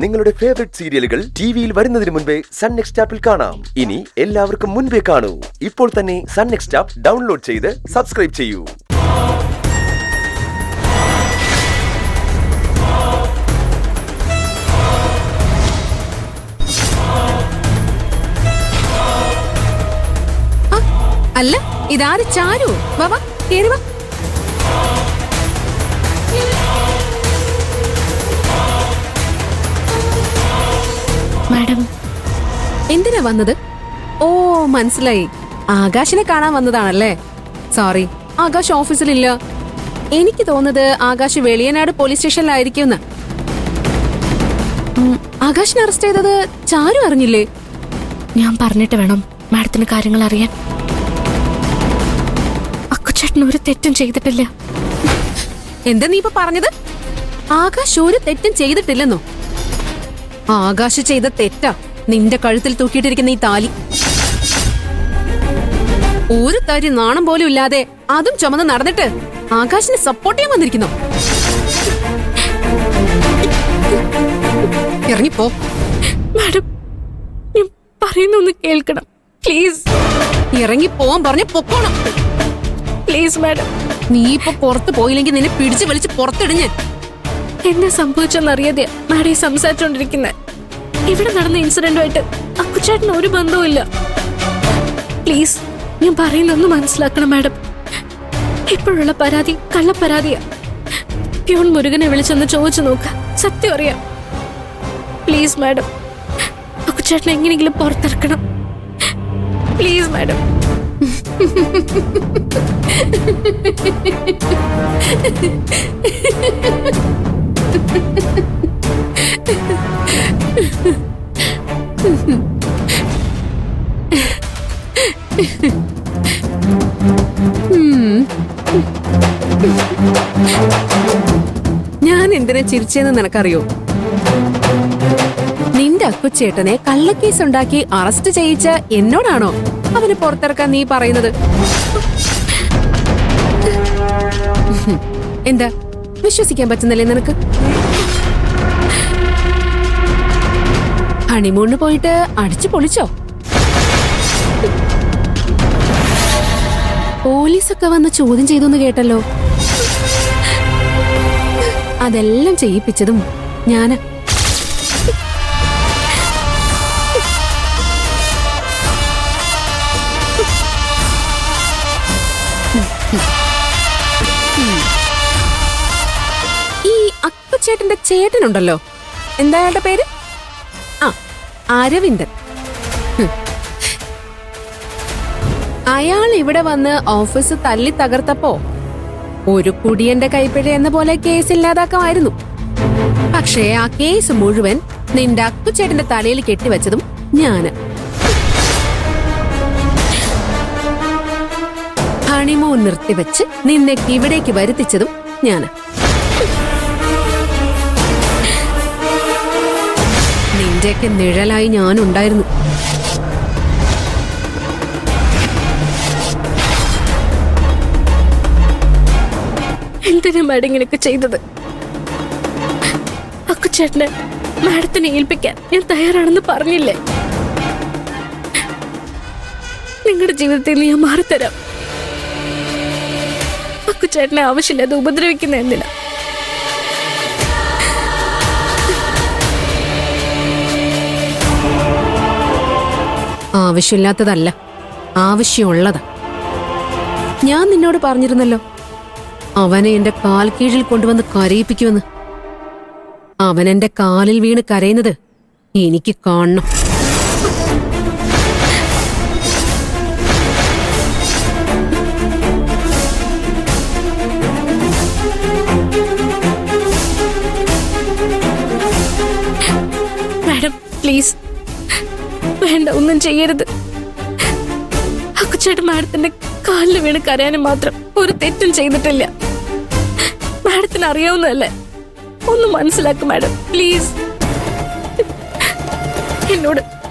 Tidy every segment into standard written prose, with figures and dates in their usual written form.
നിങ്ങളുടെ ഫേവറേറ്റ് സീരിയലുകൾ ടിവിയിൽ വരുന്നതിന് മുൻപേ സൺ നെക്സ്റ്റ് ആപ്പിൽ കാണാം. ഇനി എല്ലാവർക്കും മുൻപേ കാണൂ. ഇപ്പോൾ തന്നെ സൺ നെക്സ്റ്റ് ആപ്പ് ഡൗൺലോഡ് ചെയ്ത് സബ്സ്ക്രൈബ് ചെയ്യൂ. അല്ല, ഇതാര്? ചാരു, വാ വാ, കേറി വാ. മാഡം, എന്തിനാ വന്നത്? ഓ, മനസ്സിലായി. ആകാശിനെ കാണാൻ വന്നതാണല്ലേ. സോറി, ആകാശ് ഓഫീസിലില്ല. എനിക്ക് തോന്നുന്നത് ആകാശ് വെളിയനാട് പോലീസ് സ്റ്റേഷനിലായിരിക്കും. ആകാശിനെ അറസ്റ്റ് ചെയ്തത് ചാരു അറിഞ്ഞില്ലേ? ഞാൻ പറഞ്ഞിട്ട് വേണം മാഡത്തിന് കാര്യങ്ങൾ അറിയാൻ. അക്കുച്ചേട്ടൻ ഒരു തെറ്റും ചെയ്തിട്ടില്ല. എന്താ നീ ഇപ്പൊ പറഞ്ഞത്? ആകാശ് ഒരു തെറ്റും ചെയ്തിട്ടില്ലെന്നോ? ആകാശ് ചെയ്ത തെറ്റാ നിന്റെ കഴുത്തിൽ തൂക്കിയിട്ടിരിക്കുന്ന ഈ താലി. ഒരു തരി നാണം പോലും ഇല്ലാതെ അതും ചുമന്ന് നടന്നിട്ട് ആകാശിനെ സപ്പോർട്ട് ചെയ്യാൻ വന്നിരിക്കുന്നു. ഇറങ്ങിപ്പോ. മാഡം, ഞാൻ പറയുന്നൊന്ന് കേൾക്കണം പ്ലീസ്. ഇറങ്ങിപ്പോവാൻ പറഞ്ഞ പൊക്കോണം പ്ലീസ് മാഡം. നീ ഇപ്പൊ പുറത്ത് പോയില്ലെങ്കിൽ നിന്നെ പിടിച്ചു വലിച്ച് പുറത്തിടിഞ്ഞ്. എന്താ സംഭവിച്ചെന്നറിയാതെ മാഡം ഈ സംസാരിച്ചോണ്ടിരിക്കുന്നത്. ഇവിടെ നടന്ന ഇൻസിഡന്റുമായിട്ട് അക്കുച്ചേട്ടന് ഒരു ബന്ധവുമില്ല. പ്ലീസ്, ഞാൻ പറയുന്നൊന്ന് മനസ്സിലാക്കണം മാഡം. ഇപ്പോഴുള്ള പരാതി കള്ളപ്പരാതിയാ. പ്യൂൺ മുരുകനെ വിളിച്ചെന്ന് ചോദിച്ചു നോക്ക, സത്യം അറിയാം. പ്ലീസ് മാഡം, അക്കുച്ചേട്ടനെ എങ്ങനെയെങ്കിലും പുറത്തിറക്കണം പ്ലീസ് മാഡം. ഞാൻ എന്തിനാ ചിരിച്ചെന്ന് നിനക്കറിയോ? നിന്റെ അക്കുച്ചേട്ടനെ കള്ളക്കേസ് ഉണ്ടാക്കി അറസ്റ്റ് ചെയ്യിച്ച എന്നോടാണോ അവനെ പുറത്തിറക്കാൻ നീ പറയുന്നത്? എന്താ, വിശ്വസിക്കാൻ പറ്റുന്നില്ലേ നിനക്ക്? ഹണിമൂണിന് പോയിട്ട് അടിച്ചു പൊളിച്ചോ? പോലീസൊക്കെ വന്ന് ചോദ്യം ചെയ്തു കേട്ടല്ലോ. അതെല്ലാം ചെയ്യിപ്പിച്ചതും ഞാന്. ഈ അക്കുച്ചേട്ടന്റെ ചേട്ടനുണ്ടല്ലോ, എന്താ അയാളുടെ പേര്? ആ, അരവിന്ദൻ. അയാൾ ഇവിടെ വന്ന് ഓഫീസ് തല്ലി തകർത്തപ്പോ ഒരു കുടിയന്റെ കൈപ്പിഴ എന്ന പോലെ കേസ് ഇല്ലാതാക്കാമായിരുന്നു. പക്ഷേ ആ കേസ് മുഴുവൻ നിന്റെ അക്കുച്ചേട്ടന്റെ തലയിൽ കെട്ടിവെച്ചതും ഞാന്. ഹണിമൂൺ നിർത്തിവെച്ച് നിന്നെ ഇവിടേക്ക് വരുത്തിച്ചതും ഞാന്. നിന്റെയൊക്കെ നിഴലായി ഞാനുണ്ടായിരുന്നു. എന്തിനാ മാഡം ഇങ്ങനെയൊക്കെ ചെയ്തത്? അക്കുച്ചേട്ടനെ മാഡത്തിനെ ഏൽപ്പിക്കാൻ ഞാൻ തയ്യാറാണെന്ന് പറഞ്ഞില്ലേ? നിങ്ങളുടെ ജീവിതത്തിൽ നിന്ന് ഞാൻ മാറിത്തരാം. അക്കുച്ചേട്ടനെ ആവശ്യമില്ലാതെ ഉപദ്രവിക്കുന്ന എന്തിനാ? ആവശ്യമില്ലാത്തതല്ല, ആവശ്യമുള്ളതാ. ഞാൻ നിന്നോട് പറഞ്ഞിരുന്നല്ലോ, അവനെ എന്റെ കാൽ കീഴിൽ കൊണ്ടുവന്ന് കരയിപ്പിക്കുമെന്ന്. അവൻ എന്റെ കാലിൽ വീണ് കരയുന്നത് എനിക്ക് കാണണം. മാഡം പ്ലീസ്, വേണ്ട, ഒന്നും ചെയ്യരുത്. അക്കുച്ചേട്ടൻ മാഡത്തിന്റെ കാലിൽ വീണ് കരയാനും മാത്രം ഒരു തെറ്റും ചെയ്തിട്ടില്ല. മാഡത്തിന് അറിയാവുന്നതല്ലേ? ഒന്ന് മനസ്സിലാക്കും മാഡം പ്ലീസ്.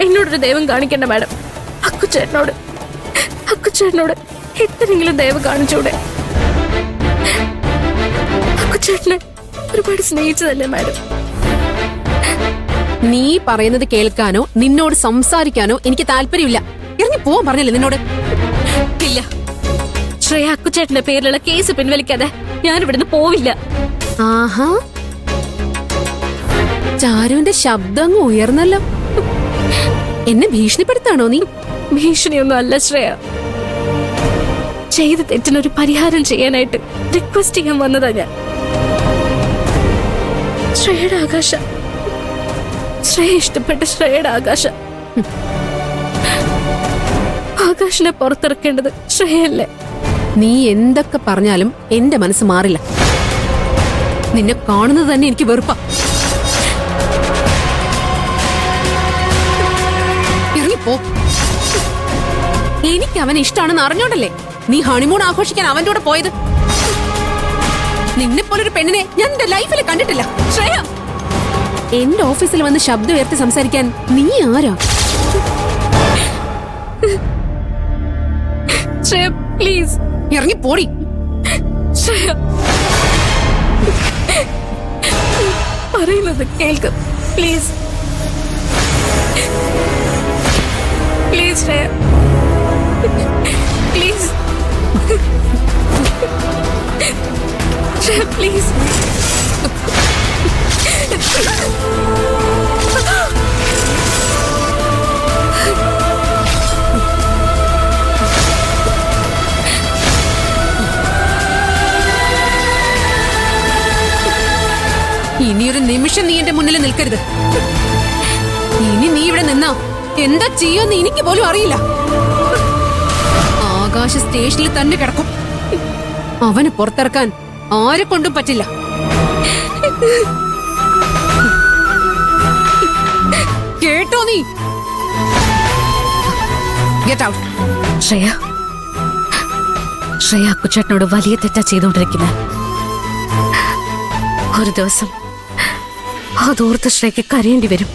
എന്നോടൊരു ദൈവം കാണിക്കണ്ട മാഡം. അക്കുച്ചേട്ടനോട് എത്രയെങ്കിലും ദയവ് കാണിച്ചൂടെ? അക്കുച്ചേട്ടനെ ഒരുപാട് സ്നേഹിച്ചതല്ലേ മാഡം? നീ പറയുന്നത് കേൾക്കാനോ നിന്നോട് സംസാരിക്കാനോ എനിക്ക് താല്പര്യമില്ല. ഇറങ്ങി പോവാൻ പറഞ്ഞല്ലേ നിന്നോട്? ഇല്ല, ശ്രേയ അക്കുച്ചേട്ടന്റെ പേരിലുള്ള കേസ് പിൻവലിക്കാതെ ഞാൻ ഇവിടുന്ന് പോവില്ല. ആഹാ, ചാരുവിന്റെ ശബ്ദം അങ്ങ് ഉയർന്നല്ലോ. എന്നെ ഭീഷണിപ്പെടുത്താണോ നീ? ഭീഷണിയൊന്നും അല്ല ശ്രേയ, ചെയ്ത തെറ്റിനൊരു പരിഹാരം ചെയ്യാനായിട്ട് റിക്വസ്റ്റ് ചെയ്യാൻ വന്നതാ ഞാൻ. ശ്രേയയുടെ ആകാശ, ശ്രേയ ഇഷ്ടപ്പെട്ട ശ്രേയയുടെ ആകാശ, ആകാശിനെ പുറത്തിറക്കേണ്ടത് ശ്രേയല്ലേ? നീ എന്തൊക്കെ പറഞ്ഞാലും എന്റെ മനസ്സ് മാറില്ല. നിന്നെ കാണുന്നത് തന്നെ എനിക്ക് വെറുപ്പാ. ഇറങ്ങിപ്പോ. എനിക്ക് അവനെ ഇഷ്ടമാണെന്ന് അറിഞ്ഞോണ്ടല്ലേ നീ ഹണിമൂൺ ആഘോഷിക്കാൻ അവന്റെ കൂടെ പോയത്? നിന്നെ പോലൊരു പെണ്ണിനെ ഞാൻ എന്റെ ലൈഫിൽ കണ്ടിട്ടില്ല. ശ്രേയ, എന്റെ ഓഫീസിൽ വന്ന് ശബ്ദം ഉയർത്തി സംസാരിക്കാൻ നീ ആരാ? ശ്രേയ പ്ലീസ്, ഇറങ്ങിപ്പോടി. ശ്രേയ പറയുന്നത് കേൾക്ക് please, please Shreya, please Shreya please. ഇനിയൊരു നിമിഷം നീ എന്റെ മുന്നിൽ നിൽക്കരുത്. ഇനി നീ ഇവിടെ നിന്നാ എന്താ ചെയ്യുമെന്ന് എനിക്ക് പോലും അറിയില്ല. ആകാശ സ്റ്റേഷനിൽ തന്നെ കിടക്കും. അവന് പുറത്തിറക്കാൻ ആരെ കൊണ്ടും പറ്റില്ല. കേട്ടോ നീ? Get out. ശ്രേയ, ശ്രേയ അക്കുച്ചേട്ടനോട് വലിയ തെറ്റാ ചെയ്തുകൊണ്ടിരിക്കുന്നത്. ഒരു ദിവസം അതോർത്ത് ശ്രേയക്ക് കരയേണ്ടി വരും.